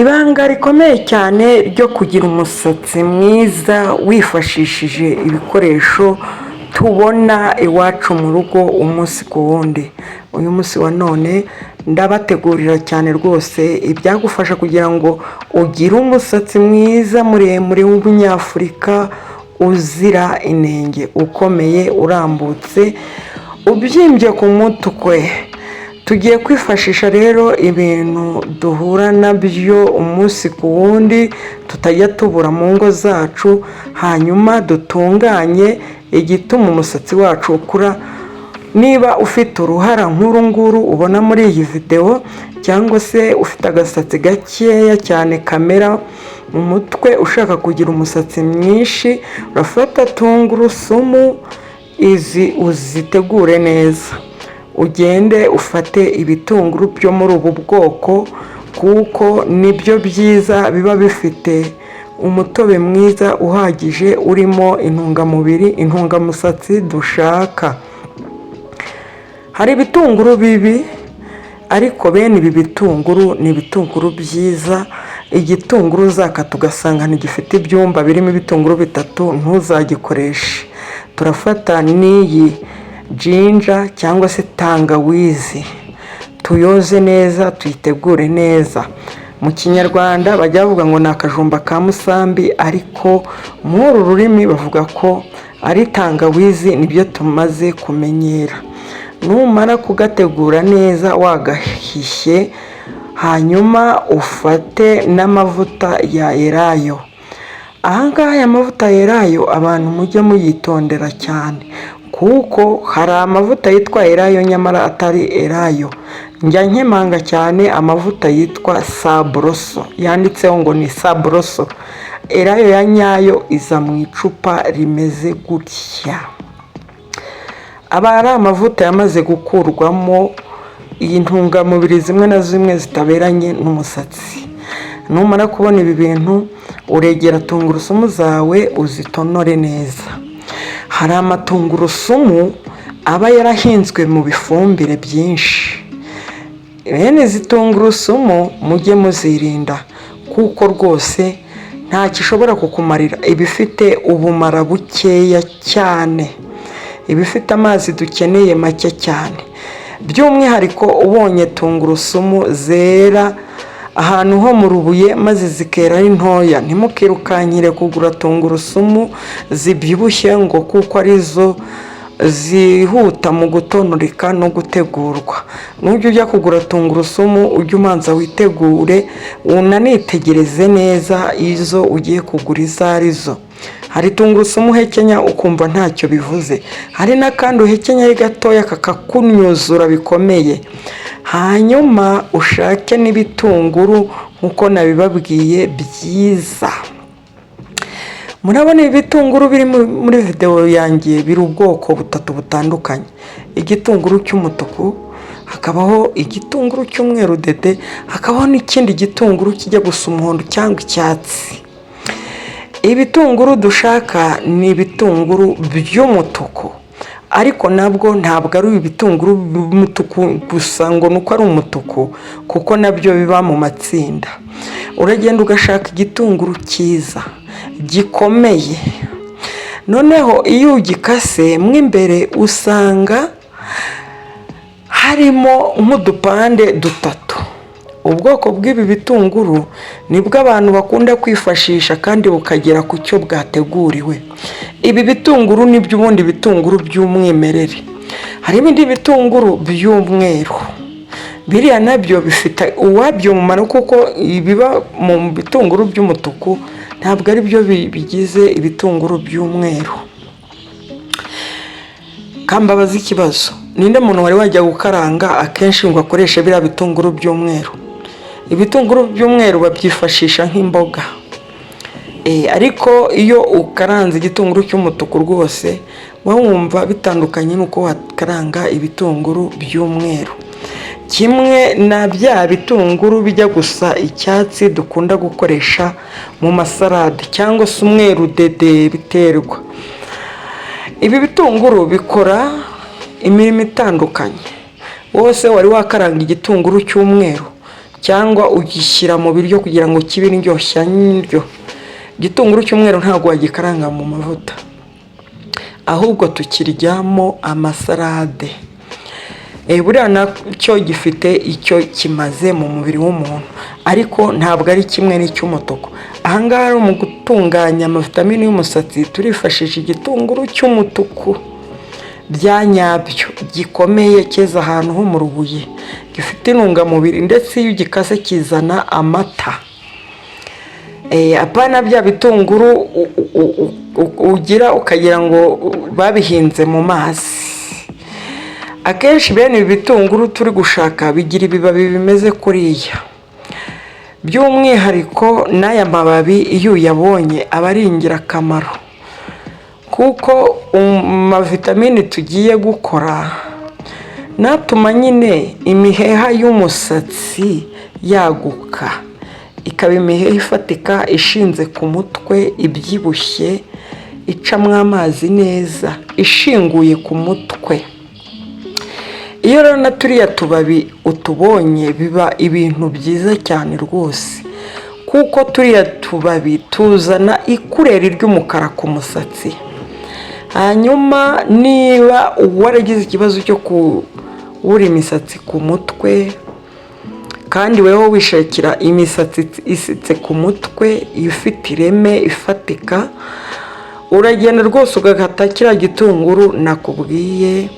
Ibanga rikomeye cyane ryo kugira umusatsi mwiza wifashishije ibikoresho tubona iwacu mu rugo umunsi ku wundi. Uyu munsi wa none ndabategurira cyane rwose ibyagufasha kugira ngo ugire umusatsi mwiza muremure w'umunyafurika uzira inenge, ukomeye, urambutse, ubyimbye ku mutwe. Tugiye kwifashisha rero ibintu duhura nabyo umunsi ku wundi tutajya tubura mu ngo zacu, hanyuma dutunganye igituma umusatsi wacu ukura. Niba ufite uruhara nk'uru nguru ubona muri iyi video, cyangwa se ufite agasatsi gakeya cyane kamera mu mutwe ushaka kugira umusatsi mwinshi, urafata tungurusumu izi uzitegure neza. Ugende ufate ibitunguru byo muri ubu bwoko kuko nibyo byiza, biba bifite umutobe mwiza uhagije urimo intungamubiri, intungamusatsi dushaka. Hari ibitunguru bibi ariko bene ibi bitunguru ni ibitunguru byiza. Igitunguru uzakata ugasanga ntigifite ibyumba birimo ibitunguru bitatu, ntuzagikoreshe. Turafata n'iyi jinja cyangwa se tangawizi, tuyoze neza, tuyitegure neza. Mu kinyarwanda bajya bavuga ngo ni akajumba ka musambi, ariko muri uru rurimi bavuga ko ari tangawizi, nibyo tumaze kumenyera. Numara kugategura neza wagahishe, hanyuma ufate n'amavuta ya elayo. Ahangaha aya mavuta ya elayo abantu mujye muyitondera cyane, kuko hari amavuta yitwa elayo nyamara atari elayo. Njya nkemanga cyane amavuta yitwa sabroso, yanditseho ngo ni sabroso. Elayo ya nyayo iza mu icupa rimeze gutya. Aba ari amavuta yamaze gukurwamo iyi ntungamubiri zimwe na zimwe zitaberanye n'umusatsi. Numara kubona ibi bintu, uregera tungurusumu zawe uzitonore neza. Hari amatungurusumu aba yarahinzwe mu bifumbire byinshi. Bene izi tungurusumu mujye muzirinda, kuko rwose nta gishobora kukumarira. Ibifite ubumara bukeya cyane, ibifite amazi dukeneye make cyane. By'umwihariko ubonye tungurusumu zera ahantu ho mu rubuye maze zikera ari ntoya, ntimukirukankire kugura tungurusumu zibyibushye ngo kuko arizo zihuta mu gutonoreka no gutegurwa. Nujya ujya kugura tungurusumu ujye umanza witegure, unanitegereze neza izo ugiye kugura izo arizo. Hari tungurusumu uhekenya ukumva ntacyo bivuze, hari n'akandi uhekenya ari gatoya kakakunyuzura bikomeye. Hanyuma ushake n'ibitunguru nkuko nabibabwiye byiza. Murabona ibitunguru biri muri video yanjye biri ubwoko butatu butandukanye. Igitunguru cy'umutuku, hakabaho igitunguru cy'umweru dede, hakabaho n'ikindi gitunguru kijya gusa umuhondo cyangwa icyatsi. Ibitunguru dushaka ni ibitunguru by'umutuku, ariko nabwo ntabwo ari ibitunguru by'umutuku gusa ngo nuko ari umutuku, kuko nabyo biba mu matsinda. Uragenda ugashaka igitunguru cyiza gikomeye. Noneho iyo ugikase mo imbere usanga harimo nk'udupande dutatu. Ubwoko bw'ibi bitunguru nibwo abantu bakunda kwifashisha kandi bukagera ku cyo bwateguriwe. Ibi bitunguru nibyo ubundi bitunguru by'umwimerere. Hari ibindi bitunguru by'umweru, biriya nabyo bifite uwabyo umumaro, kuko ibiba mu bitunguru by'umutuku ntabwo ari byo bigize ibitunguru by'umweru. Kambabaza ikibazo, ninde muntu wari wajya gukaranga akenshi ngo akoreshe biriya bitunguru by'umweru? Ibitunguru by'umweru babyifashisha nk'imboga, ariko iyo ukaranze igitunguru cy'umutuku rwose wumva bitandukanye nuko wakaranga ibitunguru by'umweru. Kimwe na bya bitunguru bijya gusa icyatsi dukunda gukoresha mu masarade cyangwa se umweru dede, biterwa. Ibi bitunguru bikora imirimo itandukanye. Wose wari wakaranga igitunguru cy'umweru cyangwa ugishyira mu biryo kugira ngo kibe indyoshya ndyo. Igitunguru cy'umweru ntabwo wagikaranga mu mavuta, ahubwo tukiryamo amasalade. Buriya nacyo gifite icyo kimaze mu mubiri w'umuntu, ariko ntabwo ari kimwe n'icy'umutuku. Ahangaha mu gutunganya amavitamini y'umusatsi turifashisha igitunguru cy'umutuku bya nyabyo, gikomeye, cyeza ahantu ho mu rubuye, gifite intungamubiri, ndetse iyo ugikase kizana amata. Apana bya bitunguru ugira ukagira ngo babihinze mu mazi. Akenshi bene ibi bitunguru turi gushaka bigira ibibabi bimeze kuriya. By'umwihariko n'aya mababi iyo uyabonye aba ari ingirakamaro, kuko amavitamini tugiye gukora natuma nyine imiheha y'umusatsi yaguka, ikaba imiheha ifatika, ishinze ku mutwe, ibyibushye, icamwo amazi neza, ishinguye ku mutwe. Iyo rero na turiya tubabi utubonye biba ibintu byiza cyane rwose, kuko turiya tubabi tuzana ikureri ry'umukara ku musatsi. Hanyuma niba waragize ikibazo cyo kubura imisatsi ku mutwe, kandi weho wishakira imisatsi isitse ku mutwe ifite ireme ifatika, uragenda rwose ugakata kiriya gitunguru nakubwiye,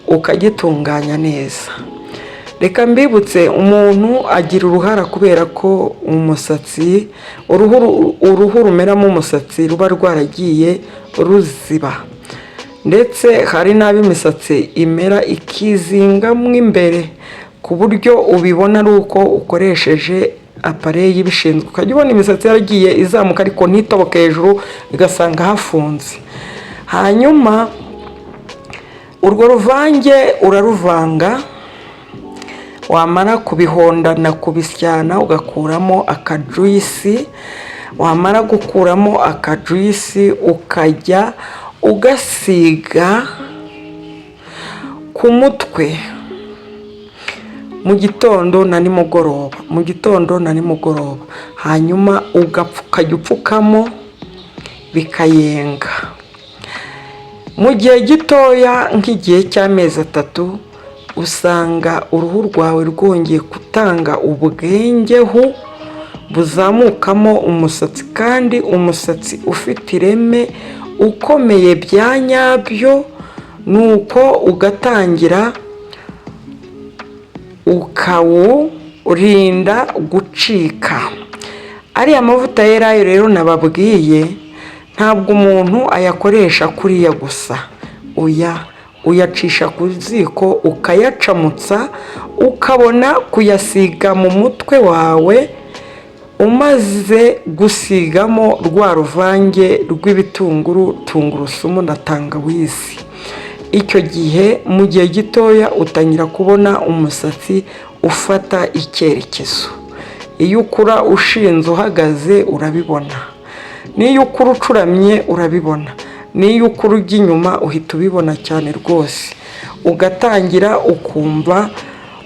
ukagitunganya neza. Reka mbibutse, umuntu agira uruhara kubera ko umusatsi, uruhu rumeramo umusatsi ruba rwaragiye ruziba, ndetse hari n'abo imisatsi imera ikizingamo imbere, ku buryo ubibona ari uko ukoresheje apareyi ibishinzwe, ukajya ubona imisatsi yaragiye izamuka ariko ntitoboke hejuru, igasanga hafunze. Hanyuma urwo ruvange uraruvanga, wamara kubihondana kubisyana ugakuramo akajuyisi. Wamara gukuramo akajuyisi ukajya ugasiga ku mutwe mu gitondo na nimugoroba, mu gitondo na nimugoroba. Hanyuma ukajya upfukamo bikayenga. Mu gihe gitoya nk'igihe cy'amezi 3 usanga uruhu rwawe rwongeye gutanga ubwengehu buzamukamo umusatsi, kandi umusatsi ufite ireme ukomeye bya nyabyo. Nuko ugatangira ukawurinda gucika. Ariya mavuta yerayo rero nababwiye, ntabwo umuntu ayakoresha kuriya gusa, uyacisha ku ziko ukayacamutsa, ukabona kuyasiga mu mutwe wawe. Umaze gusigamo rwa ruvange rw'ibitunguru, tungurusumu na tangawizi, icyo gihe mu gihe gitoya utangira kubona umusatsi ufata icyerekezo. Iyo ukura ushinze uhagaze urabibona, n'iyo ukura ucuramye urabibona, n'iyo ukura ujya inyuma uhita ubibona cyane rwose. Ugatangira ukumva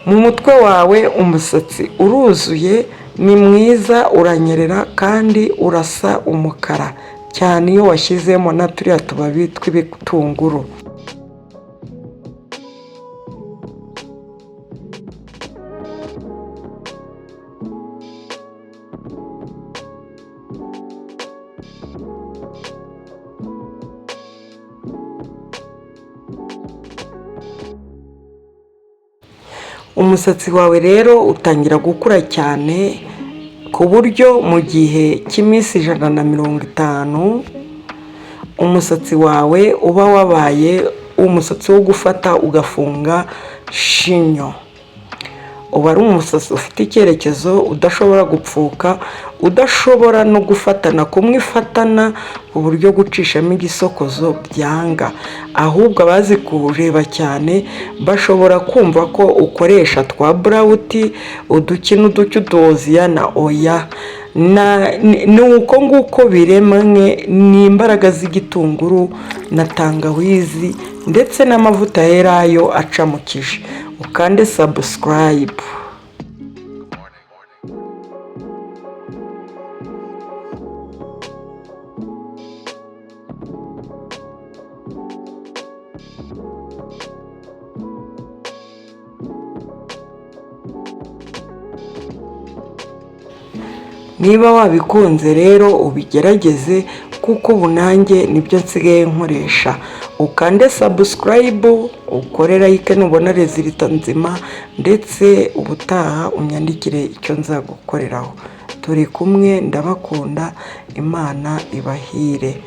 mu mutwe wawe umusatsi uruzuye, ni mwiza, uranyerera, kandi urasa umukara cyane iyo washyizemo na turiya tubabi tw'ibitunguru. Umusatsi wawe rero utangira gukura cyane, ku buryo mu gihe cy'iminsi 150 umusatsi wawe uba wabaye umusatsi wo gufata ugafunga shinyo. Uba ari umusatsi ufite icyerekezo, udashobora gupfuka, udashobora no gufatana kumwifatana ku buryo gucishamo igisokozo byanga. Ahubwo abazi kureba cyane bashobora kumva ko ukoresha twa burawuti, uduki n'uduki, udoziya na oya. Ni uko nguko biremwe n'imbaraga z'igitunguru na tangawizi ndetse n'amavuta yerayo acamukije. Ukande subscribe. niba wabikunze rero ubigerageze, kuko ubu nanjye nibyo nsigaye nkoresha. Ukande subscribe, ukore like nubona resulta nzima, ndetse ubutaha unyandikire icyo nzagukoreraho. Turi kumwe, ndabakunda, Imana ibahire.